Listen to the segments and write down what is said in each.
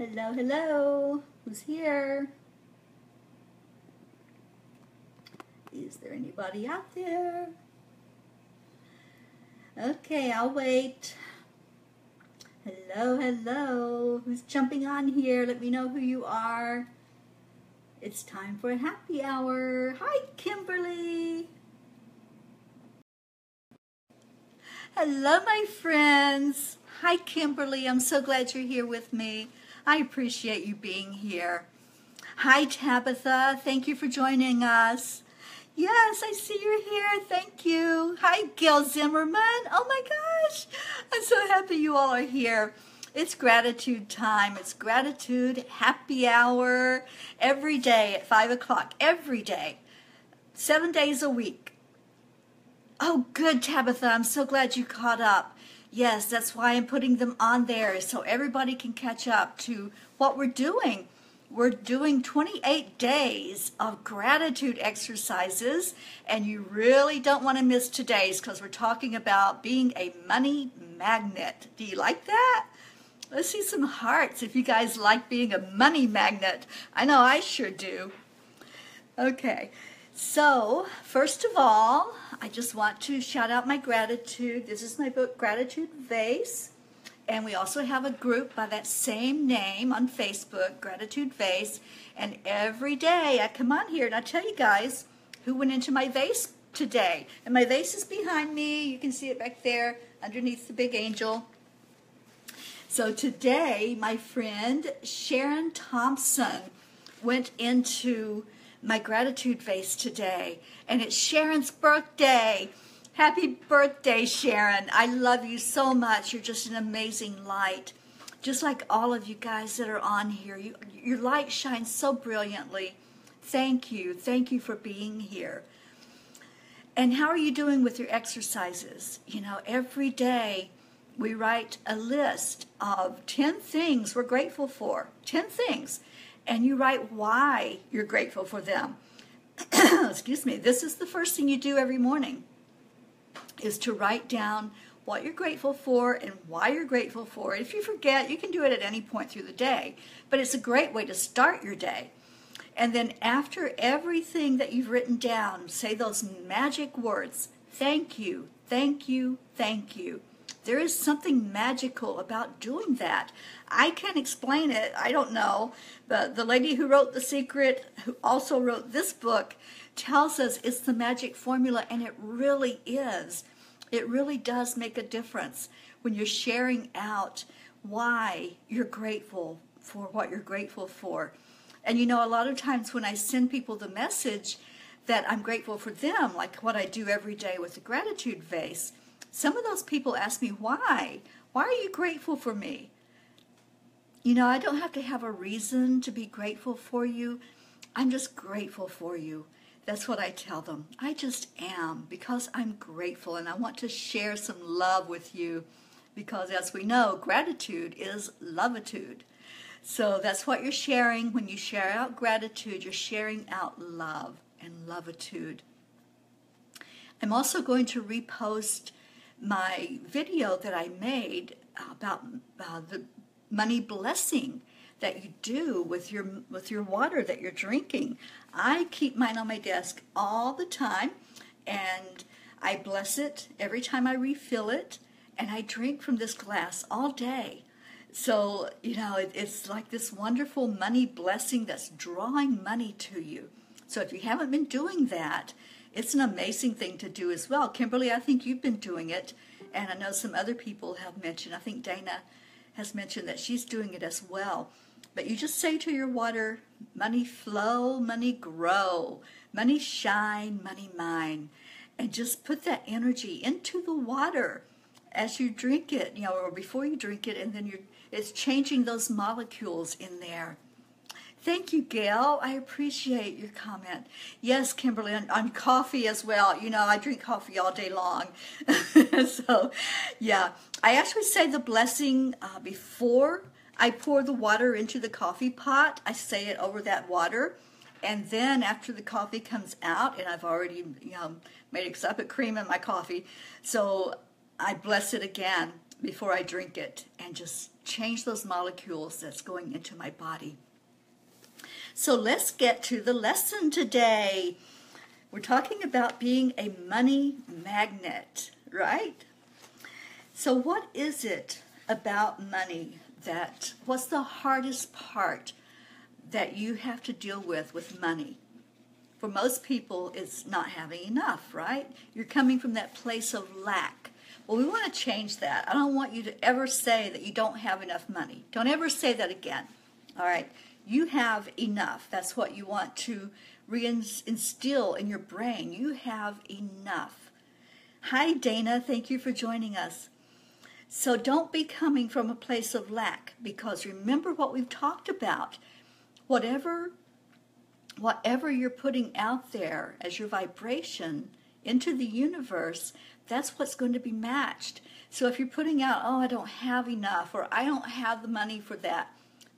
Hello, hello. Who's here? Is there anybody out there? Okay, I'll wait. Hello, hello. Who's jumping on here? Let me know who you are. It's time for a happy hour. Hi, Kimberly. Hello, my friends. Hi, Kimberly. I'm so glad you're here with me. I appreciate you being here. Hi, Tabitha. Thank you for joining us. Yes, I see you're here. Thank you. Hi, Gail Zimmerman. Oh my gosh. I'm so happy you all are here. It's gratitude time. It's gratitude happy hour every day at 5 o'clock. Every day. 7 days a week. Oh, good, Tabitha. I'm so glad you caught up. Yes, that's why I'm putting them on there, so everybody can catch up to what we're doing. We're doing 28 days of gratitude exercises, and you really don't want to miss today's because we're talking about being a money magnet. Do you like that? Let's see some hearts if you guys like being a money magnet. I know I sure do. Okay. So, first of all, I just want to shout out my gratitude. This is my book, Gratitude Vase. And we also have a group by that same name on Facebook, Gratitude Vase. And every day I come on here and I tell you guys who went into my vase today. And my vase is behind me. You can see it back there underneath the big angel. So today, my friend Sharon Thompson went into my gratitude vase today, and it's Sharon's birthday. Happy birthday, Sharon. I love you so much. You're just an amazing light. Just like all of you guys that are on here. Your light shines so brilliantly. Thank you. Thank you for being here. And how are you doing with your exercises? You know, every day we write a list of 10 things we're grateful for. 10 things. And you write why you're grateful for them. Excuse me. This is the first thing you do every morning, is to write down what you're grateful for and why you're grateful for it. If you forget, you can do it at any point through the day, but it's a great way to start your day. And then after everything that you've written down, say those magic words: thank you, thank you, thank you. There is something magical about doing that. I can't explain it. I don't know. But the lady who wrote The Secret, who also wrote this book, tells us it's the magic formula, and it really is. It really does make a difference when you're sharing out why you're grateful for what you're grateful for. And you know, a lot of times when I send people the message that I'm grateful for them, like what I do every day with the gratitude vase, some of those people ask me, why? Why are you grateful for me? You know, I don't have to have a reason to be grateful for you. I'm just grateful for you. That's what I tell them. I just am, because I'm grateful, and I want to share some love with you, because as we know, gratitude is loveitude. So that's what you're sharing. When you share out gratitude, you're sharing out love and loveitude. I'm also going to repost my video that I made about the money blessing that you do with your water that you're drinking. I keep mine on my desk all the time, and I bless it every time I refill it, and I drink from this glass all day. So, you know, it's like this wonderful money blessing that's drawing money to you. So if you haven't been doing that, it's an amazing thing to do as well. Kimberly, I think you've been doing it, and I know some other people have mentioned. I think Dana has mentioned that she's doing it as well. But you just say to your water, money flow, money grow, money shine, money mine. And just put that energy into the water as you drink it, you know, or before you drink it, and then it's changing those molecules in there. Thank you, Gail. I appreciate your comment. Yes, Kimberly, on coffee as well. You know, I drink coffee all day long. So, yeah. I actually say the blessing before I pour the water into the coffee pot. I say it over that water. And then after the coffee comes out, and I've already, you know, made it, because I put cream in my coffee, so I bless it again. before I drink it and just change those molecules that's going into my body. So let's get to the lesson today. We're talking about being a money magnet, right? So what is it about money what's the hardest part that you have to deal with money? For most people, it's not having enough, right? You're coming from that place of lack. Well, we want to change that. I don't want you to ever say that you don't have enough money. Don't ever say that again, all right? You have enough. That's what you want to instill in your brain. You have enough. Hi, Dana. Thank you for joining us. So don't be coming from a place of lack, because remember what we've talked about. Whatever you're putting out there as your vibration into the universe, that's what's going to be matched. So if you're putting out, oh, I don't have enough, or I don't have the money for that,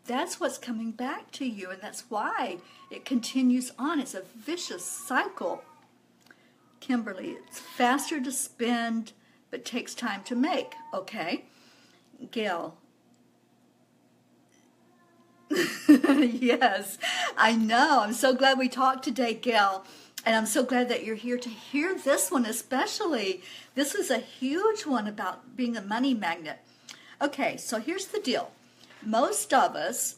that's what's coming back to you, and that's why it continues on. It's a vicious cycle. Kimberly, it's faster to spend, but takes time to make. Okay. Gail. Yes, I know. I'm so glad we talked today, Gail. And I'm so glad that you're here to hear this one especially. This is a huge one about being a money magnet. Okay, so here's the deal. Most of us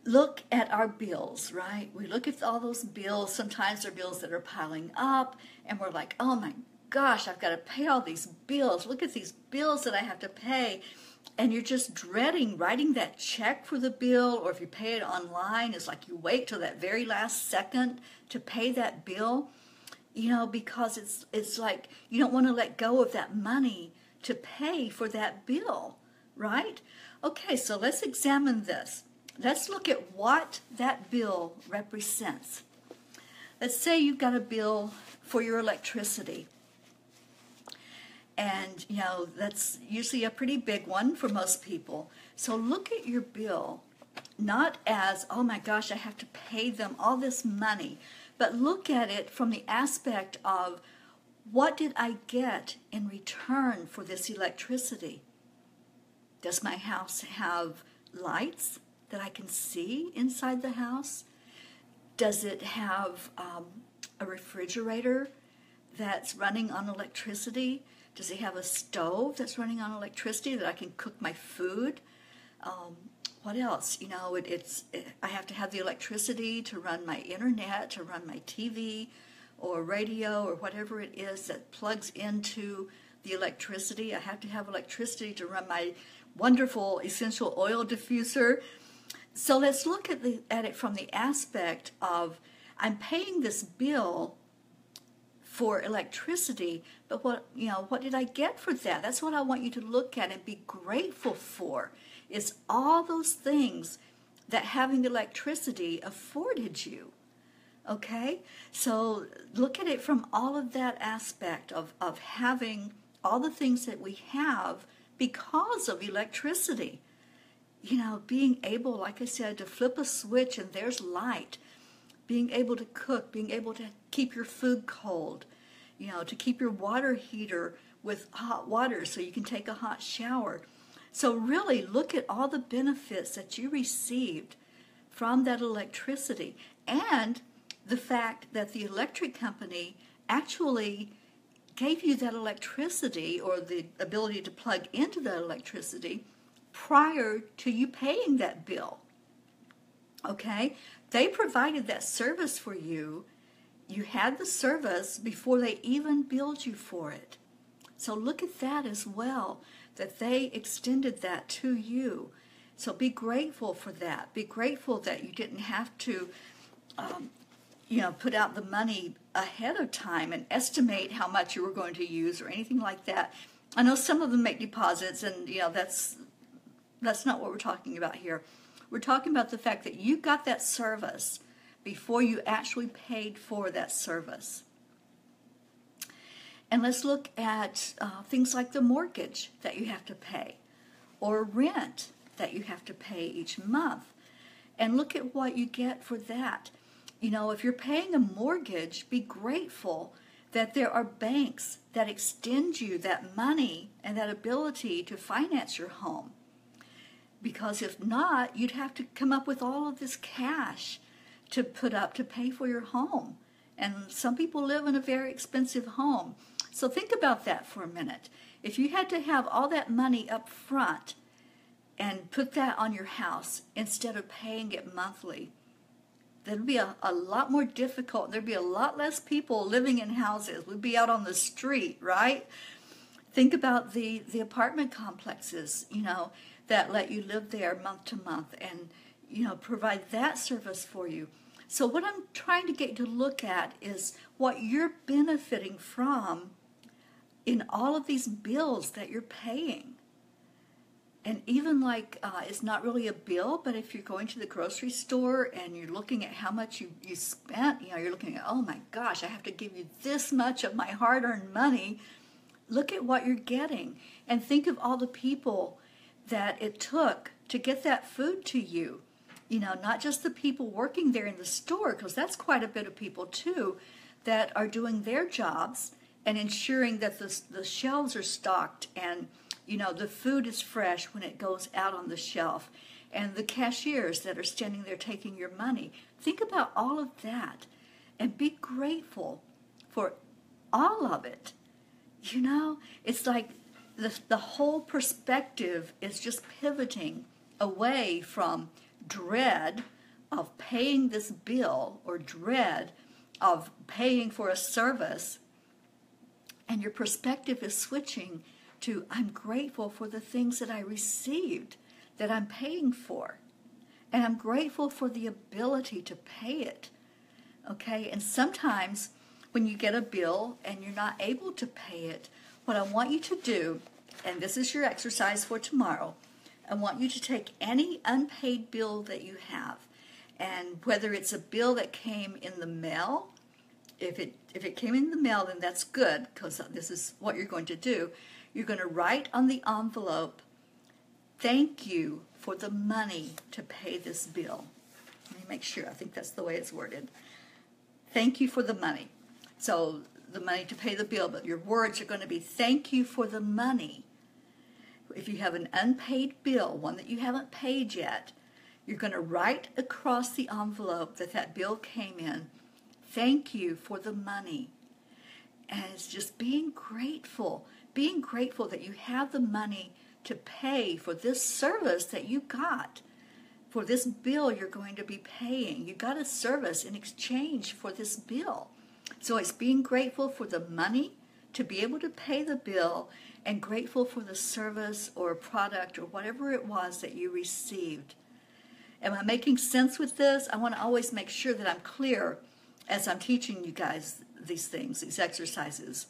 look at our bills, right? We look at all those bills. Sometimes they're bills that are piling up, and we're like, oh my gosh, I've got to pay all these bills. Look at these bills that I have to pay. And you're just dreading writing that check for the bill, or if you pay it online, it's like you wait till that very last second to pay that bill, because it's like you don't want to let go of that money to pay for that bill, right? Okay, so let's examine this. Let's look at what that bill represents. Let's say you've got a bill for your electricity. And, that's usually a pretty big one for most people. So look at your bill, not as, oh my gosh, I have to pay them all this money, but look at it from the aspect of, what did I get in return for this electricity? Does my house have lights that I can see inside the house? Does it have a refrigerator that's running on electricity? Does it have a stove that's running on electricity that I can cook my food? What else? I have to have the electricity to run my internet, to run my TV or radio or whatever it is that plugs into the electricity. I have to have electricity to run my wonderful essential oil diffuser. So let's look at it from the aspect of, I'm paying this bill for electricity, but what did I get for that? That's what I want you to look at and be grateful for, is all those things that having electricity afforded you. Okay? So look at it from all of that aspect of having all the things that we have because of electricity. Being able, like I said, to flip a switch and there's light. Being able to cook, being able to keep your food cold, to keep your water heater with hot water so you can take a hot shower. So really look at all the benefits that you received from that electricity, and the fact that the electric company actually gave you that electricity, or the ability to plug into that electricity, prior to you paying that bill. Okay? They provided that service for you. You had the service before they even billed you for it. So look at that as well, that they extended that to you. So be grateful for that. Be grateful that you didn't have to, put out the money ahead of time and estimate how much you were going to use or anything like that. I know some of them make deposits, and that's not what we're talking about here. We're talking about the fact that you got that service before you actually paid for that service. And let's look at things like the mortgage that you have to pay, or rent that you have to pay each month. And look at what you get for that. If you're paying a mortgage, be grateful that there are banks that extend you that money and that ability to finance your home. Because if not, you'd have to come up with all of this cash to put up to pay for your home. And some people live in a very expensive home. So think about that for a minute. If you had to have all that money up front and put that on your house instead of paying it monthly, that'd be a lot more difficult. There'd be a lot less people living in houses. We'd be out on the street, right? Think about the apartment complexes, that let you live there month to month and, provide that service for you. So what I'm trying to get you to look at is what you're benefiting from in all of these bills that you're paying. And even it's not really a bill, but if you're going to the grocery store and you're looking at how much you spent, you're looking at, oh my gosh, I have to give you this much of my hard-earned money. Look at what you're getting and think of all the people that it took to get that food to you. Not just the people working there in the store, because that's quite a bit of people too that are doing their jobs and ensuring that the shelves are stocked and the food is fresh when it goes out on the shelf, and the cashiers that are standing there taking your money. Think about all of that and be grateful for all of it. It's like the whole perspective is just pivoting away from dread of paying this bill or dread of paying for a service, and your perspective is switching to, I'm grateful for the things that I received that I'm paying for, and I'm grateful for the ability to pay it. Okay, and sometimes when you get a bill and you're not able to pay it, what I want you to do, and this is your exercise for tomorrow, I want you to take any unpaid bill that you have, and whether it's a bill that came in the mail, if it came in the mail, then that's good, because this is what you're going to do. You're going to write on the envelope, thank you for the money to pay this bill. Let me make sure. I think that's the way it's worded. Thank you for the money. So the money to pay the bill, but your words are going to be thank you for the money. If you have an unpaid bill, one that you haven't paid yet, you're going to write across the envelope that bill came in, thank you for the money. And it's just being grateful that you have the money to pay for this service that you got, for this bill you're going to be paying. You got a service in exchange for this bill. So it's being grateful for the money to be able to pay the bill, and grateful for the service or product or whatever it was that you received. Am I making sense with this? I want to always make sure that I'm clear as I'm teaching you guys these things, these exercises.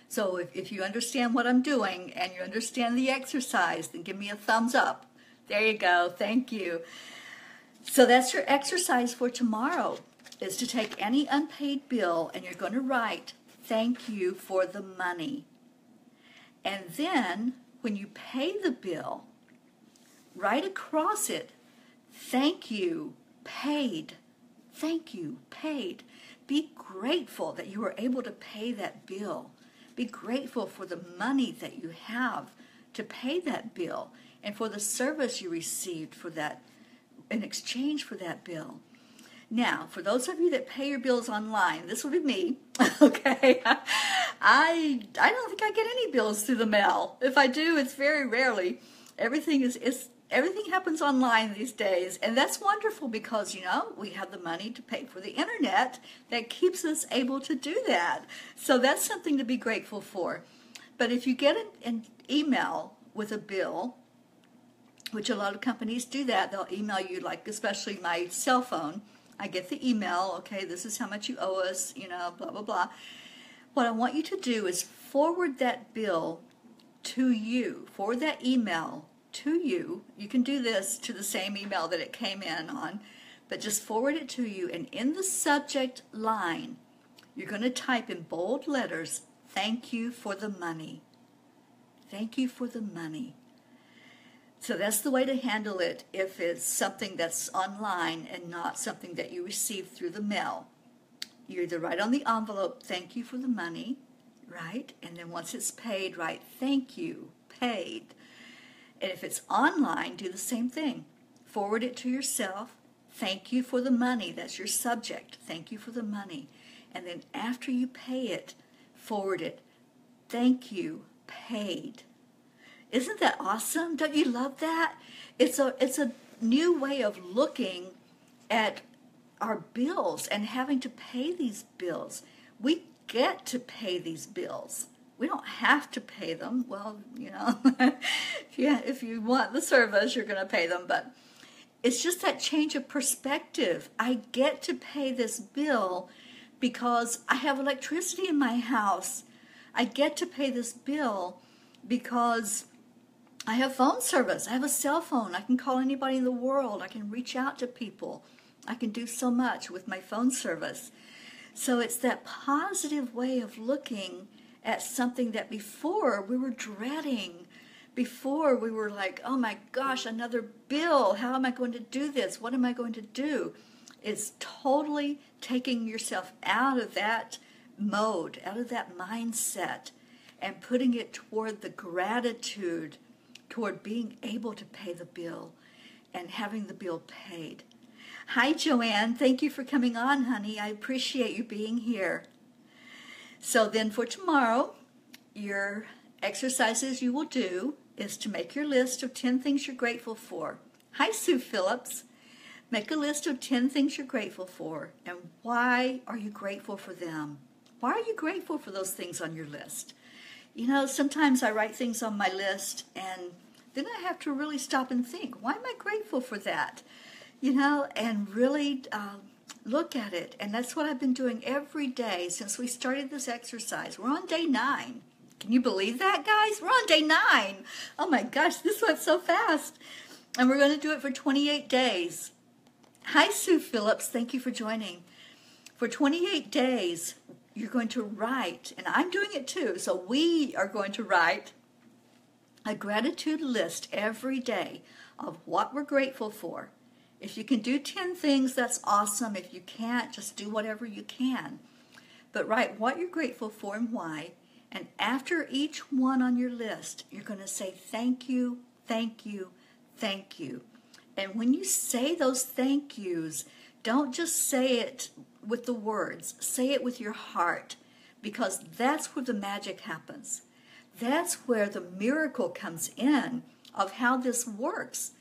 So if you understand what I'm doing and you understand the exercise, then give me a thumbs up. There you go. Thank you. So that's your exercise for tomorrow, is to take any unpaid bill and you're going to write, thank you for the money. And then when you pay the bill, write across it, thank you, paid. Thank you, paid. Be grateful that you were able to pay that bill. Be grateful for the money that you have to pay that bill and for the service you received for that in exchange for that bill. Now, for those of you that pay your bills online, this will be me, okay? I don't think I get any bills through the mail. If I do, it's very rarely. Everything happens online these days, and that's wonderful because, we have the money to pay for the internet that keeps us able to do that. So that's something to be grateful for. But if you get an email with a bill, which a lot of companies do that, they'll email you, especially my cell phone. I get the email, okay, this is how much you owe us, blah, blah, blah. What I want you to do is forward that bill to you. Forward that email to you. You can do this to the same email that it came in on, but just forward it to you. And in the subject line, you're going to type in bold letters, thank you for the money. Thank you for the money. So that's the way to handle it if it's something that's online and not something that you receive through the mail. You either write on the envelope, thank you for the money, right? And then once it's paid, write thank you, paid. And if it's online, do the same thing. Forward it to yourself. Thank you for the money. That's your subject. Thank you for the money. And then after you pay it, forward it. Thank you, paid. Isn't that awesome? Don't you love that? It's a new way of looking at our bills and having to pay these bills. We get to pay these bills. We don't have to pay them. Well, you know, if you want the service, you're going to pay them. But it's just that change of perspective. I get to pay this bill because I have electricity in my house. I get to pay this bill because I have phone service. I have a cell phone. I can call anybody in the world. I can reach out to people. I can do so much with my phone service. So it's that positive way of looking at something that before we were dreading. Before we were like, oh my gosh, another bill. How am I going to do this? What am I going to do? It's totally taking yourself out of that mode, out of that mindset, and putting it toward the gratitude, toward being able to pay the bill and having the bill paid. Hi, Joanne. Thank you for coming on, honey. I appreciate you being here. So then for tomorrow, your exercises you will do is to make your list of 10 things you're grateful for. Hi, Sue Phillips. Make a list of 10 things you're grateful for, and why are you grateful for them? Why are you grateful for those things on your list? You know, sometimes I write things on my list, and then I have to really stop and think, why am I grateful for that? You know, and really look at it. And that's what I've been doing every day since we started this exercise. We're on day 9. Can you believe that, guys? We're on day 9. Oh my gosh, this went so fast. And we're going to do it for 28 days. Hi, Sue Phillips. Thank you for joining. For 28 days, you're going to write, and I'm doing it too, so we are going to write a gratitude list every day of what we're grateful for. If you can do 10 things, that's awesome. If you can't, just do whatever you can. But write what you're grateful for and why. And after each one on your list, you're going to say thank you, thank you, thank you. And when you say those thank yous, don't just say it with the words. Say it with your heart, because that's where the magic happens. That's where the miracle comes in of how this works.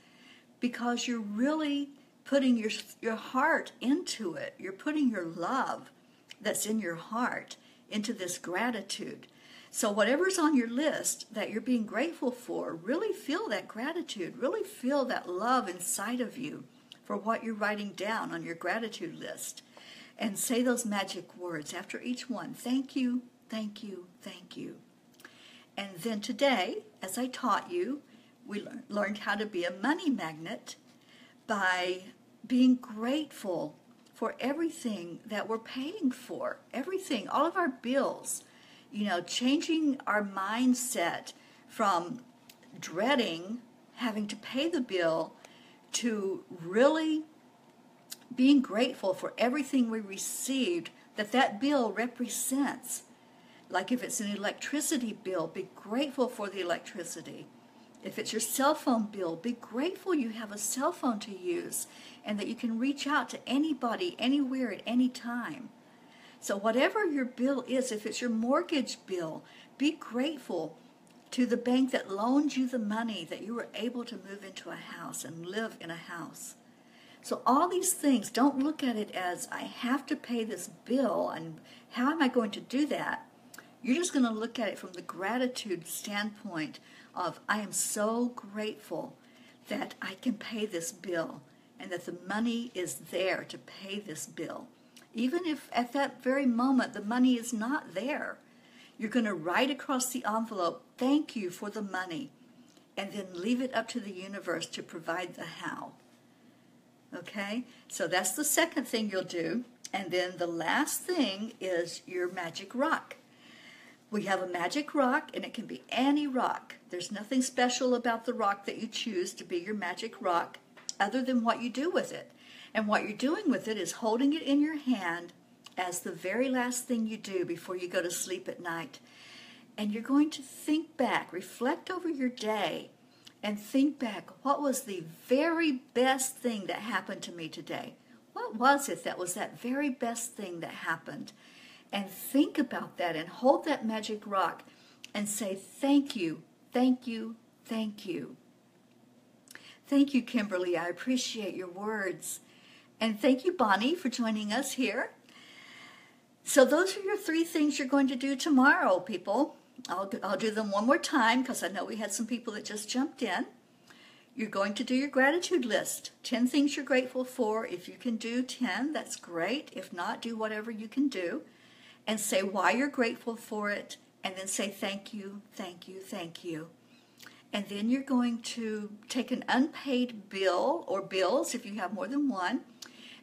Because you're really putting your heart into it. You're putting your love that's in your heart into this gratitude. So whatever's on your list that you're being grateful for, really feel that gratitude. Really feel that love inside of you for what you're writing down on your gratitude list. And say those magic words after each one. Thank you, thank you, thank you. And then today, as I taught you, we learned how to be a money magnet by being grateful for everything that we're paying for. Everything, all of our bills. You know, changing our mindset from dreading having to pay the bill to really being grateful for everything we received that bill represents. Like if it's an electricity bill, be grateful for the electricity. If it's your cell phone bill, be grateful you have a cell phone to use and that you can reach out to anybody, anywhere, at any time. So whatever your bill is, if it's your mortgage bill, be grateful to the bank that loaned you the money that you were able to move into a house and live in a house. So all these things, don't look at it as I have to pay this bill and how am I going to do that? You're just going to look at it from the gratitude standpoint of I am so grateful that I can pay this bill and that the money is there to pay this bill. Even if at that very moment the money is not there, you're going to write across the envelope, thank you for the money, and then leave it up to the universe to provide the how. Okay? So that's the second thing you'll do. And then the last thing is your magic rock. We have a magic rock, and it can be any rock. There's nothing special about the rock that you choose to be your magic rock other than what you do with it. And what you're doing with it is holding it in your hand as the very last thing you do before you go to sleep at night. And you're going to think back, reflect over your day, and think back, what was the very best thing that happened to me today? What was it that was that very best thing that happened? And think about that and hold that magic rock and say, thank you, thank you, thank you. Thank you, Kimberly. I appreciate your words. And thank you, Bonnie, for joining us here. So those are your 3 things you're going to do tomorrow, people. I'll do them one more time because I know we had some people that just jumped in. You're going to do your gratitude list. 10 things you're grateful for. If you can do 10, that's great. If not, do whatever you can do. And say why you're grateful for it. And then say thank you, thank you, thank you. And then you're going to take an unpaid bill or bills if you have more than one.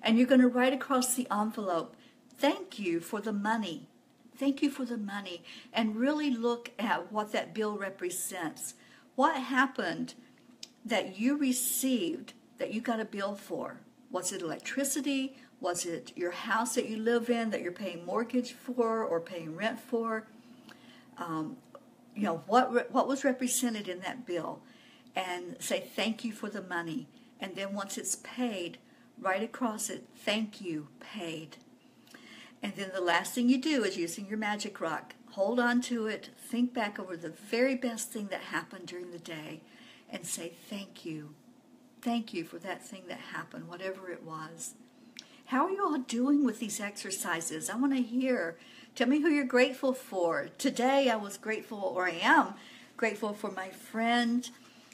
And you're going to write across the envelope, thank you for the money. Thank you for the money. And really look at what that bill represents. What happened that you received that you got a bill for? Was it electricity? Was it your house that you live in that you're paying mortgage for or paying rent for? What was represented in that bill? And say thank you for the money. And then once it's paid, write across it, thank you, paid. And then the last thing you do is using your magic rock. Hold on to it. Think back over the very best thing that happened during the day and say thank you. Thank you for that thing that happened, whatever it was. How are you all doing with these exercises? I want to hear. Tell me who you're grateful for. Today I was grateful, or I am grateful for my friend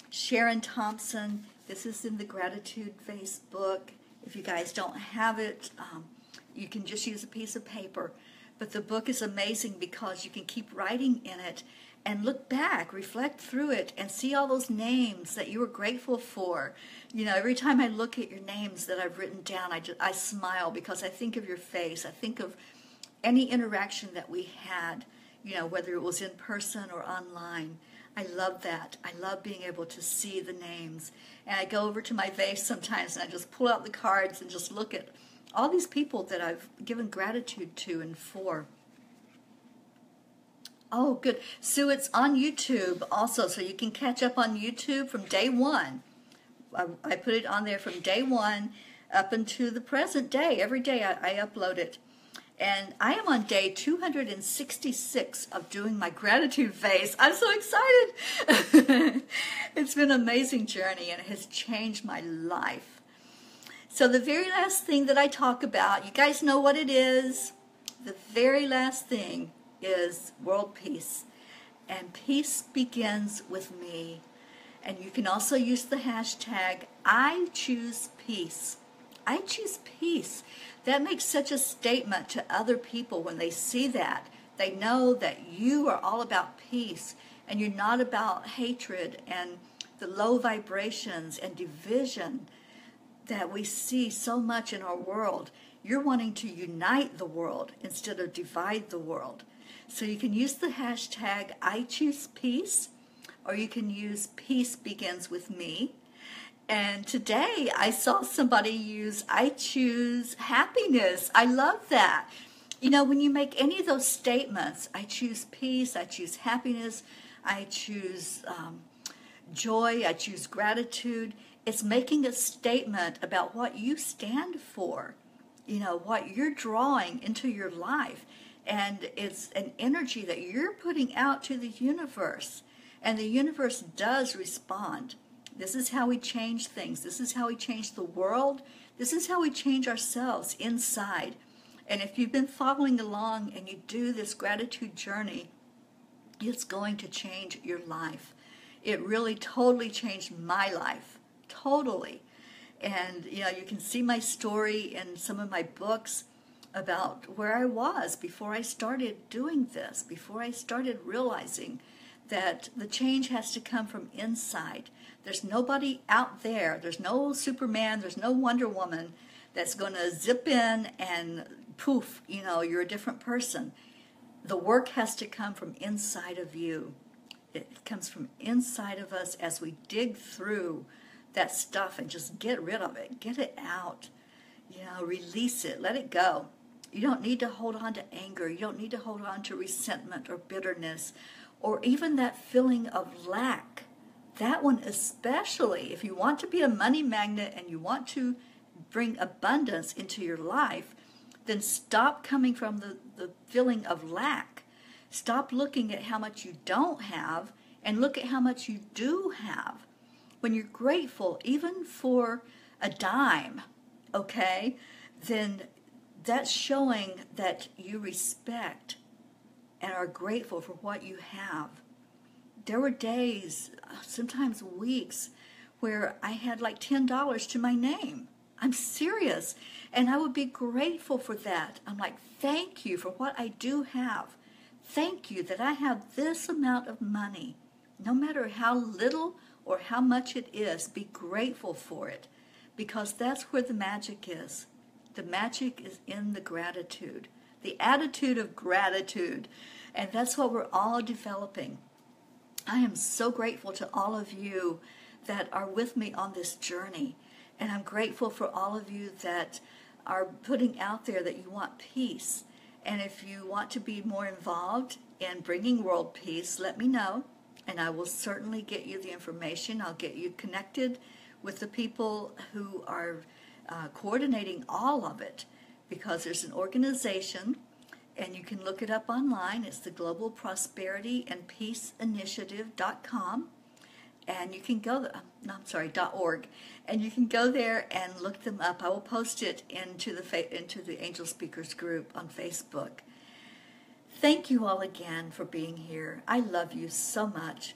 Sharon Thompson. This is in the Gratitude Facebook. If you guys don't have it, you can just use a piece of paper. But the book is amazing because you can keep writing in it and look back, reflect through it, and see all those names that you were grateful for. You know, every time I look at your names that I've written down, I smile because I think of your face. I think of any interaction that we had, you know, whether it was in person or online. I love that. I love being able to see the names. And I go over to my vase sometimes and I just pull out the cards and just look at all these people that I've given gratitude to and for. Oh, good. Sue, it's on YouTube also, so you can catch up on YouTube from day one. I put it on there from day one up until the present day. Every day I upload it. And I am on day 266 of doing my gratitude phase. I'm so excited. It's been an amazing journey and it has changed my life. So the very last thing that I talk about, you guys know what it is. The very last thing is world peace. And peace begins with me. And you can also use the hashtag I choose peace. I choose peace. That makes such a statement to other people when they see that. They know that you are all about peace and you're not about hatred and the low vibrations and division that we see so much in our world. You're wanting to unite the world instead of divide the world. So you can use the hashtag I choose peace, or you can use peace begins with me. And today I saw somebody use I choose happiness. I love that. You know, when you make any of those statements, I choose peace, I choose happiness, I choose joy, I choose gratitude, it's making a statement about what you stand for, you know, what you're drawing into your life. And it's an energy that you're putting out to the universe. And the universe does respond. This is how we change things. This is how we change the world. This is how we change ourselves inside. And if you've been following along and you do this gratitude journey, it's going to change your life. It really totally changed my life. Totally. And, you know, you can see my story in some of my books about where I was before I started doing this, before I started realizing that the change has to come from inside. There's nobody out there. There's no Superman. There's no Wonder Woman that's going to zip in and poof, you know, you're a different person. The work has to come from inside of you. It comes from inside of us as we dig through that stuff and just get rid of it. Get it out. You know, release it. Let it go. You don't need to hold on to anger. You don't need to hold on to resentment or bitterness or even that feeling of lack. That one especially, if you want to be a money magnet and you want to bring abundance into your life, then stop coming from the feeling of lack. Stop looking at how much you don't have and look at how much you do have. When you're grateful, even for a dime, okay, then that's showing that you respect and are grateful for what you have. There were days, sometimes weeks, where I had like $10 to my name. I'm serious. And I would be grateful for that. I'm like, thank you for what I do have. Thank you that I have this amount of money. No matter how little or how much it is, be grateful for it. Because that's where the magic is. The magic is in the gratitude. The attitude of gratitude. And that's what we're all developing. I am so grateful to all of you that are with me on this journey. And I'm grateful for all of you that are putting out there that you want peace. And if you want to be more involved in bringing world peace, let me know. And I will certainly get you the information. I'll get you connected with the people who are coordinating all of it. Because there's an organization, and you can look it up online. It's the Global Prosperity and Peace Initiative.com. And you can go, .org, and you can go there and look them up. I will post it into the Angelspeakers group on Facebook. Thank you all again for being here. I love you so much.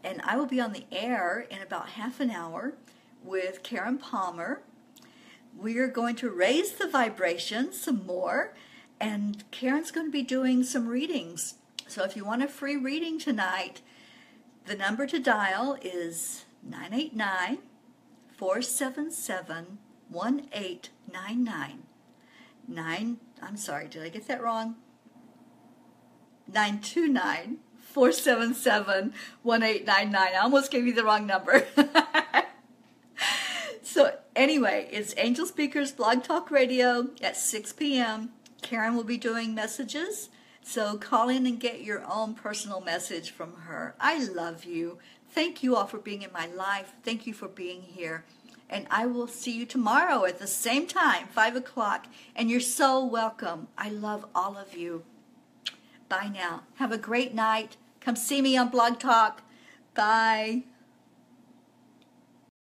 And I will be on the air in about half an hour with Karen Palmer. We are going to raise the vibration some more, and Karen's going to be doing some readings. So if you want a free reading tonight, the number to dial is 989-477-1899. I'm sorry, did I get that wrong? 929-477-1899. I almost gave you the wrong number. So anyway, it's Angel Speakers Blog Talk Radio at 6 p.m. Karen will be doing messages. So call in and get your own personal message from her. I love you. Thank you all for being in my life. Thank you for being here. And I will see you tomorrow at the same time, 5 o'clock. And you're so welcome. I love all of you. Bye now. Have a great night. Come see me on Blog Talk. Bye.